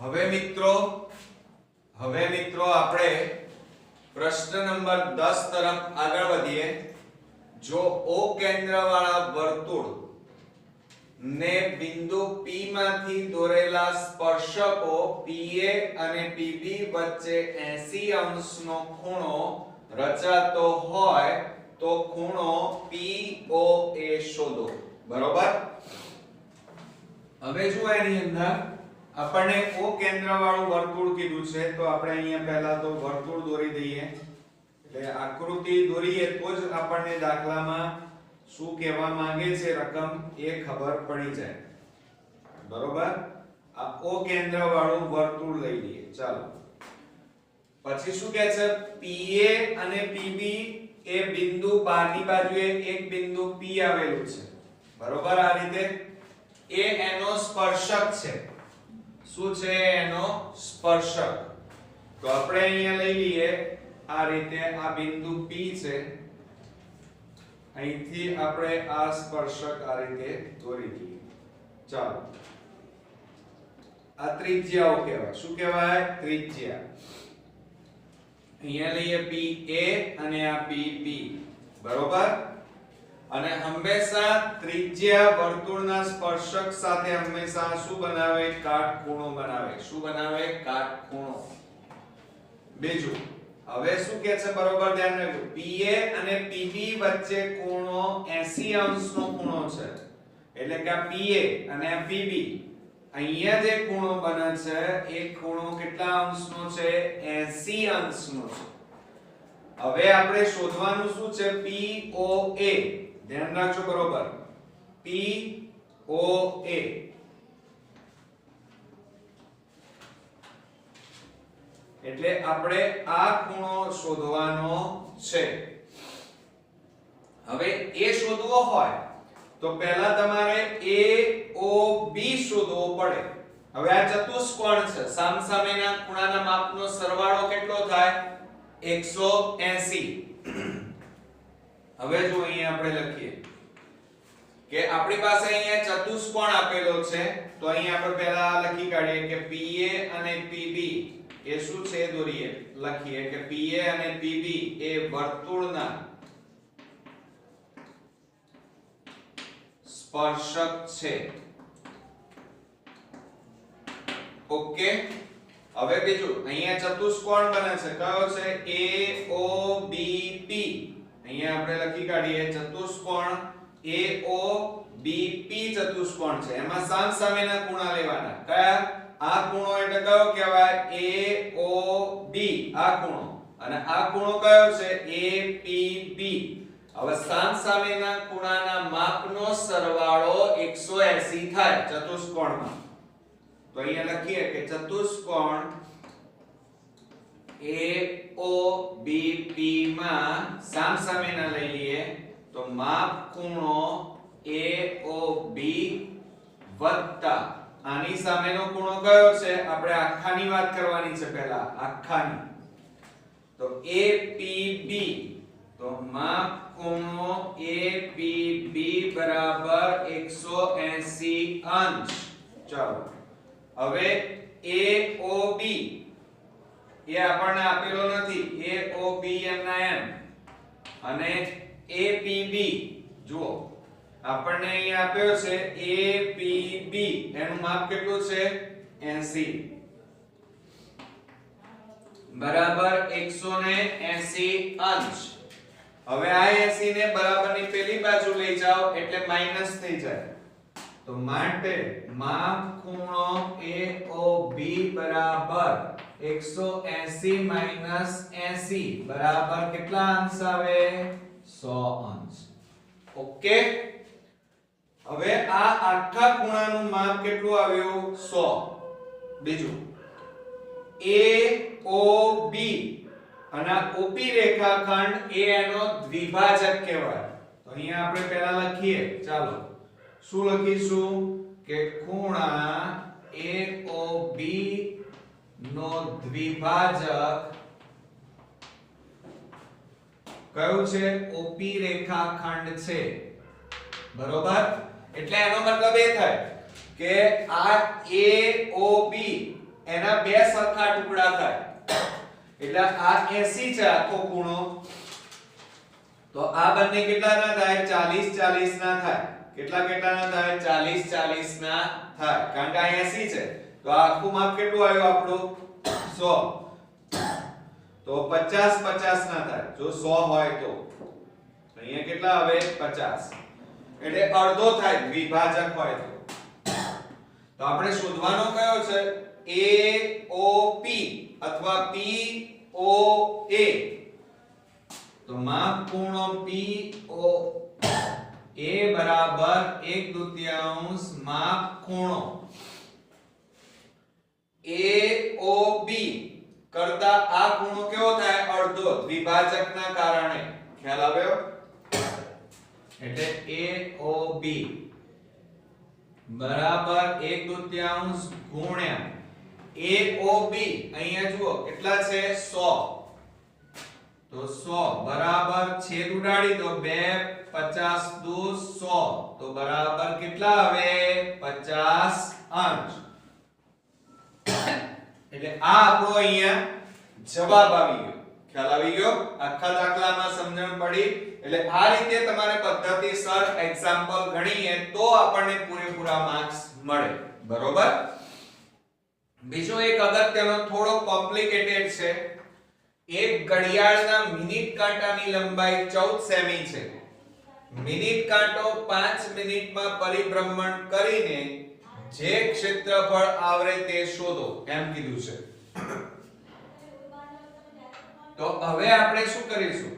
હવે મિત્રો આપણે પ્રશ્ન નંબર 10 તરફ આગળ વધીએ। જો O કેન્દ્રવાળા વર્તુળ ને બિંદુ P માંથી દોરેલા સ્પર્શકો PA અને PB વચ્ચે 80 અંશનો ખૂણો રચાતો હોય તો ખૂણો POA શોધો। બરોબર। હવે જો એની અંદર આપણને O કેન્દ્રવાળું વર્તુળ કીધું છે તો આપણે અહીંયા પહેલા તો વર્તુળ દોરી દઈએ, એટલે આકૃતિ દોરીએ તો જ આપણને દાખલામાં શું કહેવા માંગે છે રકમ એ ખબર પડી જાય। બરોબર। આ O કેન્દ્રવાળું વર્તુળ લઈ લઈએ। ચાલો પછી શું કહે છે, PA અને PB એ બિંદુ બહારની બાજુએ એક બિંદુ P આવેલું છે। બરોબર। આ રીતે એ એનો સ્પર્શક છે। શું છે? એનો સ્પર્શક। તો આપણે અહીંયા લઈ લઈએ આ રીતે આ બિંદુ P છે, અહીંથી આપણે આ સ્પર્શક આ રીતે દોરી દઈએ। ચાલો આ ત્રિજ્યાઓ કહેવાય। શું કહેવાય? ત્રિજ્યા। અહીંયા લઈએ PA અને આ PB। બરોબર। અને હંમેશા ત્રિજ્યા વર્તુળના સ્પર્શક સાથે હંમેશા શું બનાવે? કાટખૂણો બનાવે। શું બનાવે? કાટખૂણો। બીજું હવે શું કહે છે? બરોબર ધ્યાન રાખજો। PA અને PB વચ્ચે ખૂણો 80 અંશનો ખૂણો છે, એટલે કે આ PA અને આ PB અહીંયા જે ખૂણો બને છે એ ખૂણો કેટલા અંશનો છે? 80 અંશનો છે। હવે આપણે શોધવાનું શું છે? POA। ધ્યાન રાખજો। બરોબર। POA એટલે આપણે આ ખૂણો શોધવાનો છે। હવે એ શોધવો હોય તો પહેલા તમારે AOB શોધવો પડે। હવે આ ચતુષ્કોણ છે, સામસામેના ખૂણાના માપનો સરવાળો કેટલો થાય? 180। હવે જો અહીંયા આપણે લખીએ કે આપણી પાસે અહીંયા ચતુષ્કોણ આપેલો છે, તો અહીંયા આપણે પહેલા લખી કાઢીએ કે PA અને PB એ શું છે? દોરીએ, લખીએ કે PA અને PB એ વર્તુળના સ્પર્શક છે। ઓકે। હવે બીજું અહીંયા ચતુષ્કોણ બને છે, કયો છે? AOBP। અહીંયા આપણે લખી કાઢીએ ચતુષ્કોણ AOBP ચતુષ્કોણ છે, એમાં સામસામેના ખૂણા લેવાના। કયા? આ ખૂણો એટલે કયો કહેવાય? AOB આ ખૂણો, અને આ ખૂણો કયો છે? APB। હવે સામસામેના ખૂણાના માપનો સરવાળો 180 થાય ચતુષ્કોણમાં। તો અહીંયા લખીએ કે ચતુષ્કોણ AOBP માં સામસામેના લઈ લઈએ તો માપ ખૂણો AOB વત્તા આની સામેનો ખૂણો કયો છે? આપણે આખાની વાત કરવાની છે પહેલા, આખાની। તો APB, તો માપ ખૂણો APB બરાબર 180 અંશ। ચાલો હવે AOB એ આપણને આપેલો નથી, AOB એમના એમ, અને APB જુઓ આપણને અહીંયા આપ્યો છે APB, એનું માપ કેટલું છે? 80 બરાબર 180 અંશ। હવે આ 80 ને બરાબરની પેલી બાજુ લઈ જાઓ એટલે માઈનસ થઈ જાય, તો માટે માપ ખૂણો AOB બરાબર 180 માઈનસ 80 બરાબર કેટલા અંશ આવે? 100 અંશ। ઓકે। હવે આ આખા ખૂણાનું માપ કેટલું આવ્યું? 100। બીજું AOB અને OP રેખાખંડ એ એનો દ્વિભાજક કહેવાય। તો અહીંયા આપણે પહેલા લખીએ, ચાલો શું લખીશું કે ખૂણા AOB નો દ્વિભાજક કયું છે? OP રેખાખંડ છે। બરોબર। એટલે એનો મતલબ એ થાય કે આ AOB એના બે સરખા ટુકડા થાય એટલે આ 80 છે આખો ખૂણો, તો આ બંને કેટલા ના થાય 40 40 ના થાય. કેટલા ના થાય 40 40 ના થાય, કારણ કે આ 80 છે તો આ આખું માપ કેટલું આવ્યું આપણું 100, તો 50 50 ના થાય. જો 100 હોય તો અહીંયા કેટલા આવે 50, એટલે અડધો થાય વિભાજક હોય તો. તો આપણે શોધવાનો કયો છે AOP અથવા POA. તો માપ ખૂણો POA બરાબર 1/2 માપ ખૂણો AOB કરતા આ ખૂણો કેવો થાય અડધો વિભાજકના કારણે. ખ્યાલ આવ્યો? એટલે AOB બરાબર 1/2 ગુણ્યા AOB અહીંયા જુઓ કેટલા છે 100, તો 100 બરાબર છેદ ઉડાડી દો 2 50 દુ 100, તો બરાબર કેટલા આવે 50 અંશ. એટલે આ આપણો અહીંયા જવાબ આવી ગયો. ખ્યાલ આવી ગયો? આખા દાખલામાં સમજણ પડી. એટલે આ રીતે તમારે પદ્ધતિસર એક્ઝામ્પલ ગણીએ તો આપણને પૂરેપૂરા માર્ક્સ મળે. બરોબર? બીજો એક અગત્યનો થોડો કોમ્પ્લિકેટેડ છે. એક ઘડિયાળના મિનિટ કાંટાની લંબાઈ 14 સેમી છે. મિનિટ કાંટો 5 મિનિટમાં પરિભ્રમણ કરીને જે ક્ષેત્રફળ આવરે તે શોધો એમ કીધું છે. તો હવે આપણે શું કરીશું?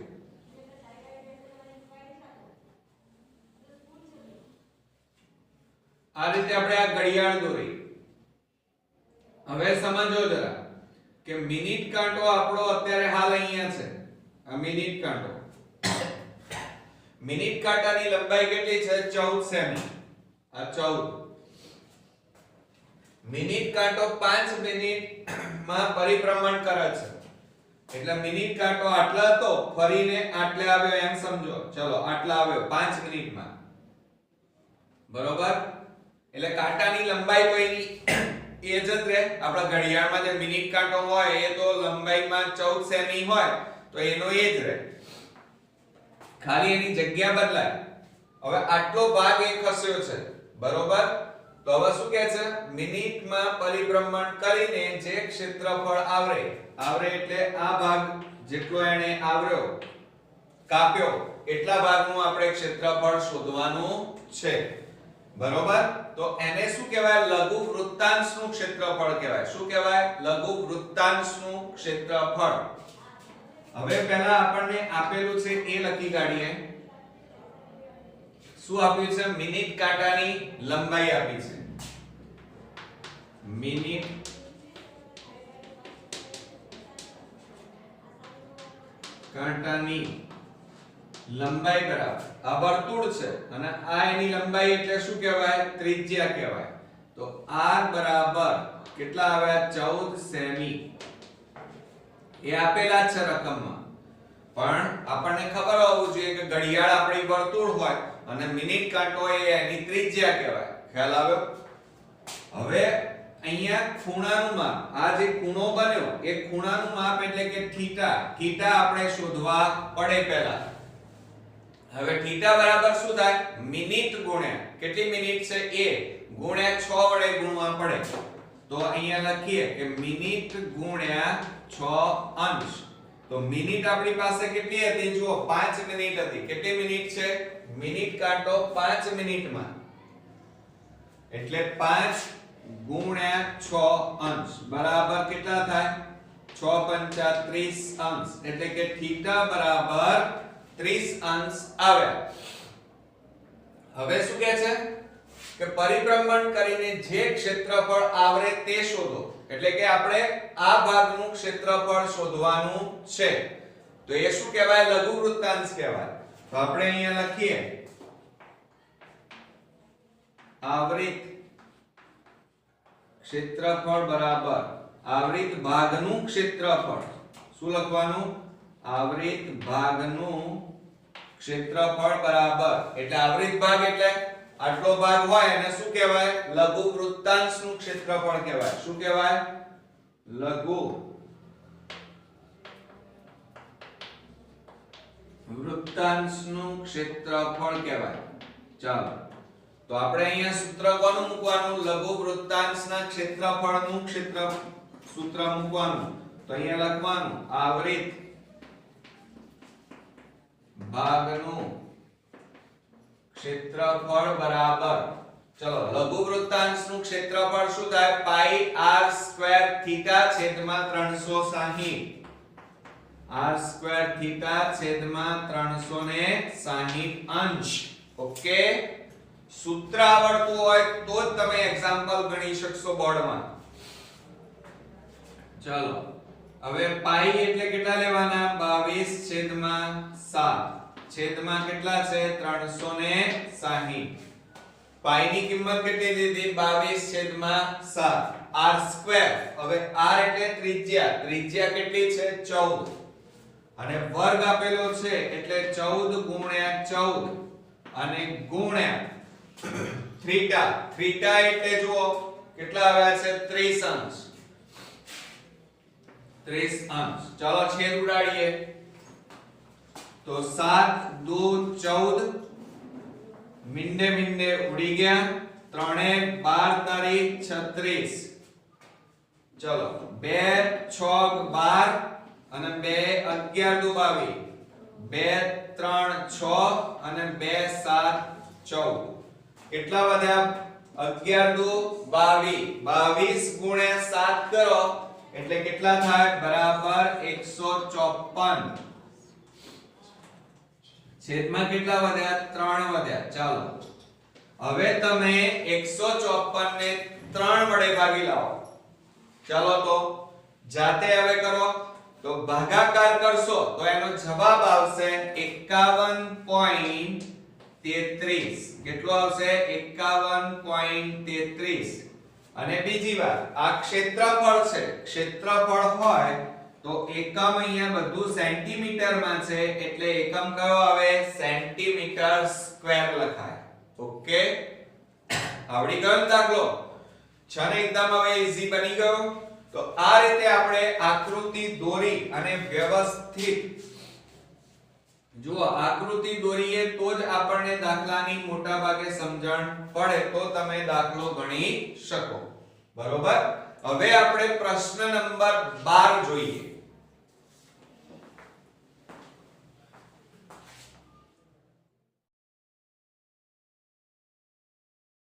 આ રીતે આપણે આ ઘડિયાળ દોરી. હવે સમજો જરા કે મિનિટ કાંટો આપણો અત્યારે હાલ અહીંયા છે. આ મિનિટ કાંટો, મિનિટ કાંટાની લંબાઈ કેટલી છે 14 સેમી. આ 14. મિનિટ કાંટો 5 મિનિટમાં પરિભ્રમણ કરે છે. એટલે મિનિટ કાંટો આટલા હતો, ફરીને આટલે આવ્યો એમ સમજો. ચલો આટલા આવ્યો 5 મિનિટમાં. બરોબર? એટલે કાંટાની લંબાઈ તો એની એ જ રહે. આપણા ઘડિયાળમાં જે મિનિટ કાંટો હોય એ તો લંબાઈમાં 14 સેમી હોય તો એનો એ જ રહે. ખાલી એની જગ્યા બદલાય. હવે આટલો ભાગ એ ખસ્યો છે. બરોબર? તો હવે શું કહે છે? મિનિટમાં પરિભ્રમણ કરીને જે ક્ષેત્રફળ આવરે, આવરે એટલે આ ભાગ જેટલો એને આવર્યો કાપ્યો એટલા ભાગનું આપણે ક્ષેત્રફળ શોધવાનું છે. બરોબર? તો એને શું કહેવાય? લઘુ વૃત્તાંશનું ક્ષેત્રફળ કહેવાય. શું કહેવાય? લઘુ વૃત્તાંશનું ક્ષેત્રફળ. હવે પહેલા આપણને આપેલું છે એ લખી કાઢીએ. શું આપ્યું છે? મિનિટ કાંટાની લંબાઈ આપી છે. મિનિટ કાંટાની લંબાઈ બરાબર આ વર્તુળ છે અને આ એની લંબાઈ એટલે શું કહેવાય? ત્રિજ્યા કહેવાય. તો r બરાબર કેટલા આવ્યા 14 સેમી. એ આપેલા છે રકમમાં, પણ આપણને ખબર હોવું જોઈએ કે ઘડિયાળ આપણી વર્તુળ હોય અને મિનિટ કાંટો એ એની ત્રિજ્યા કહેવાય. ખ્યાલ આવ્યો? હવે અહીંયા ખૂણાનું માપ, આ જે ખૂણો બન્યો એ ખૂણાનું માપ એટલે કે થીટા. થીટા આપણે શોધવા પડે પહેલા. હવે થીટા બરાબર શું થાય? મિનિટ ગુણ્યા કેટલી મિનિટ છે એ ગુણ્યા 6 વડે ગુણવા પડે. તો અહીંયા લખીએ કે મિનિટ ગુણ્યા 6 અંશ. તો મિનિટ આપણી પાસે કેટલી હતી? જુઓ 5 મિનિટ હતી. કેટલી મિનિટ છે? મિનિટ કાંટો 5 મિનિટમાં એટલે 5 ગુણ્યા 6 અંશ બરાબર કેટલા થાય? 6 × 5 = 30 અંશ. એટલે કે થીટા બરાબર 30 અંશ આવ્યા. હવે શું કહે છે કે પરિભ્રમણ કરીને જે ક્ષેત્રફળ આવરે તે શોધો. એટલે કે આપણે આ ભાગનું ક્ષેત્રફળ શોધવાનું છે. તો એ શું કહેવાય? લઘુ વૃત્તાંશ કહેવાય. તો આપણે અહીંયા લખીએ આવરિત ક્ષેત્રફળ બરાબર આવરિત ભાગનું ક્ષેત્રફળ. શું લખવાનું? આવરિત ભાગનું ક્ષેત્રફળ બરાબર, એટલે આવરિત ભાગ એટલે આટલો ભાગ હોય એને શું કહેવાય? લઘુ વૃત્તાંશનું ક્ષેત્રફળ કહેવાય. શું કહેવાય? લઘુ વૃત્તાંશનું ક્ષેત્રફળ કહેવાય. ચાલો તો આપણે અહીંયા સૂત્ર કોનું મૂકવાનું? લઘુ વૃત્તાંશના ક્ષેત્રફળનું સૂત્ર મૂકવાનું. તો અહીંયા લખવાનું આવરિત ભાગનું ક્ષેત્રફળ બરાબર, ચલો લઘુ વૃત્તાંશનું ક્ષેત્રફળ શું થાય? પાઈ r સ્ક્વેર થીટા છેદમાં 360. r સ્ક્વેર થીટા છેદમાં 360 અંશ. ઓકે, સૂત્ર આવડતું હોય તો જ તમે એક્ઝામ્પલ ગણી શકશો બોર્ડમાં. ચાલો હવે પાઈ એટલે કેટલા લેવાના? 22/7 છેદમાં કેટલા છે? 360. પાઈ ની કિંમત કેટલી દીધી? 22/7 r સ્ક્વેર. હવે r એટલે ત્રિજ્યા, ત્રિજ્યા કેટલી છે? 14 અને વર્ગ આપેલો છે એટલે 14 × 14 અને ગુણ્યા થીટા. થીટા એટલે જુઓ કેટલા આવ્યા છે? 30 અંશ. 30 અંશ. ચાલો છેદ ઉડાડીએ તો 7 2 14 મીંડે મીંડે ઉડી ગયા. 3 12 તારીખ 36. ચલો 2 6 12 અને 2 11 22. 2 3 6 અને 2 7 14. કેટલા વધ્યા? 11 22. 22 × 7 કરો એટલે કેટલા થાય? બરાબર 154. છેદમાં કેટલા વધ્યા? 3 વધ્યા. ચાલો હવે તમે 154 ને 3 વડે ભાગી લાવો. ચાલો તો જાતે હવે કરો. તો ભાગાકાર કરશો તો એનો જવાબ આવશે 51.33. કેટલો આવશે? 51.33. અને બીજી વાત, આ ક્ષેત્રફળ છે. ક્ષેત્રફળ હોય તો એકમ અહીંયા બધું સેન્ટીમીટર માં છે એટલે એકમ કયો આવે? સેન્ટીમીટર સ્ક્વેર લખાય. ઓકે, આવડી ગયો ને દાખલો? છે ને એકદમ હવે ઈઝી બની ગયો. તો આ રીતે આપણે આકૃતિ દોરી અને વ્યવસ્થિત, જુઓ આકૃતિ દોરીએ તો જ આપણને દાખલાની મોટા ભાગે સમજણ પડે, તો તમે દાખલો ગણી શકો. બરોબર? હવે આપણે પ્રશ્ન નંબર 12 જોઈએ.